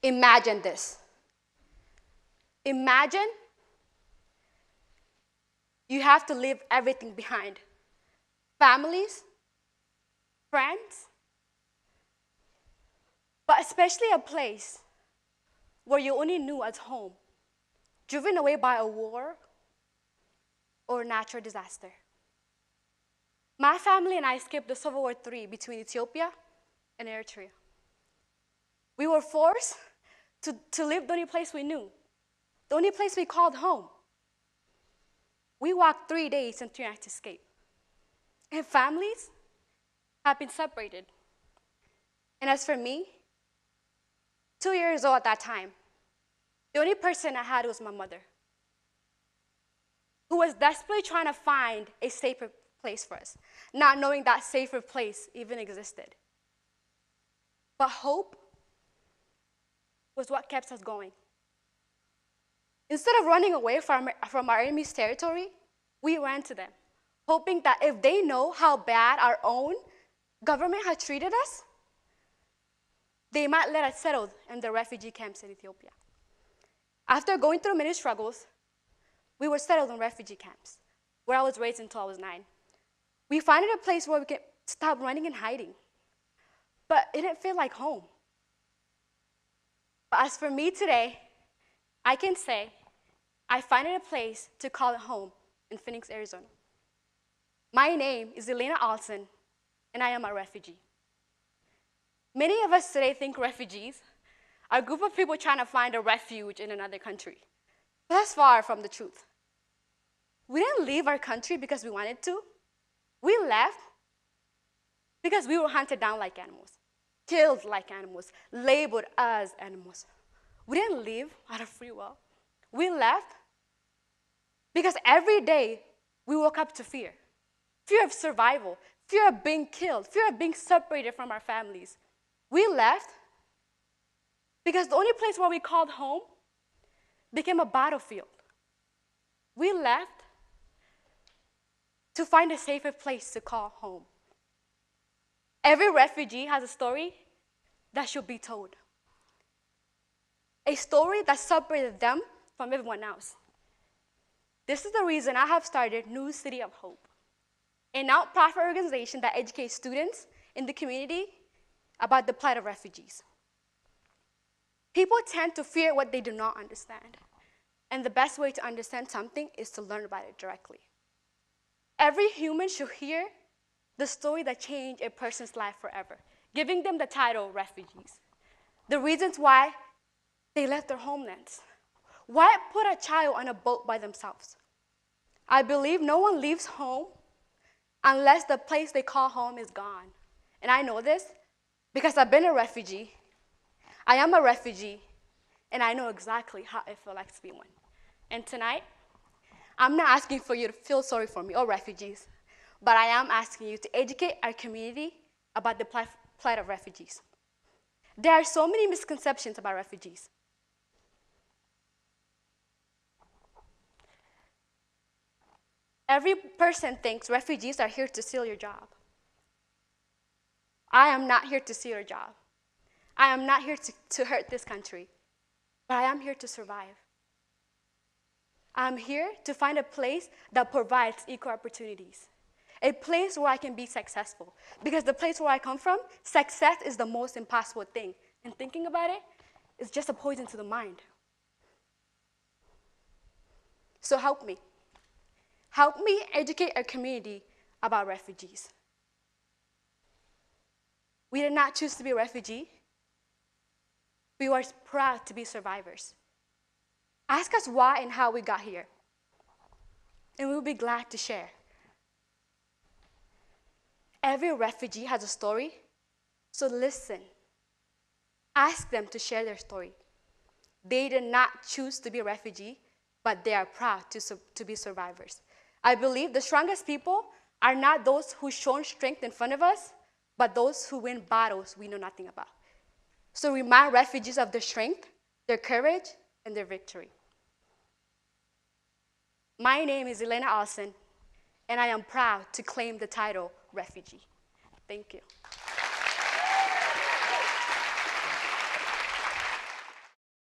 Imagine this. Imagine you have to leave everything behind. Families, friends, but especially a place where you only knew as home, driven away by a war or a natural disaster. My family and I escaped the Civil War III between Ethiopia and Eritrea. We were forced to leave the only place we knew, the only place we called home. We walked 3 days and 3 nights to escape. And families have been separated. And as for me, 2 years old at that time, the only person I had was my mother, who was desperately trying to find a safer place for us, not knowing that safer place even existed. But hope was what kept us going. Instead of running away from our enemy's territory, we ran to them, hoping that if they know how bad our own government had treated us, they might let us settle in the refugee camps in Ethiopia. After going through many struggles, we were settled in refugee camps, where I was raised until I was 9. We found a place where we could stop running and hiding, but it didn't feel like home. But as for me today, I can say I found a place to call it home in Phoenix, Arizona. My name is Elena Alsen, and I am a refugee. Many of us today think refugees are a group of people trying to find a refuge in another country. But that's far from the truth. We didn't leave our country because we wanted to. We left because we were hunted down like animals, killed like animals, labeled as animals. We didn't leave out of free will. We left because every day we woke up to fear. Fear of survival, fear of being killed, fear of being separated from our families. We left because the only place where we called home became a battlefield. We left to find a safer place to call home. Every refugee has a story that should be told. A story that separated them from everyone else. This is the reason I have started New City of Hope, a nonprofit organization that educates students in the community about the plight of refugees. People tend to fear what they do not understand, and the best way to understand something is to learn about it directly. Every human should hear the story that changed a person's life forever, giving them the title refugees. The reasons why they left their homelands. Why put a child on a boat by themselves? I believe no one leaves home unless the place they call home is gone. And I know this because I've been a refugee. I am a refugee, and I know exactly how it feels like to be one. And tonight, I'm not asking for you to feel sorry for me or refugees, but I am asking you to educate our community about the plight of refugees. There are so many misconceptions about refugees. Every person thinks refugees are here to steal your job. I am not here to steal your job. I am not here to hurt this country, but I am here to survive. I'm here to find a place that provides equal opportunities, a place where I can be successful. Because the place where I come from, success is the most impossible thing. And thinking about it is just a poison to the mind. So help me. Help me educate our community about refugees. We did not choose to be a refugee. We were proud to be survivors. Ask us why and how we got here, and we'll be glad to share. Every refugee has a story, so listen. Ask them to share their story. They did not choose to be a refugee, but they are proud to be survivors. I believe the strongest people are not those who show strength in front of us, but those who win battles we know nothing about. So remind refugees of their strength, their courage, and their victory. My name is Elena Alsen, and I am proud to claim the title refugee. Thank you.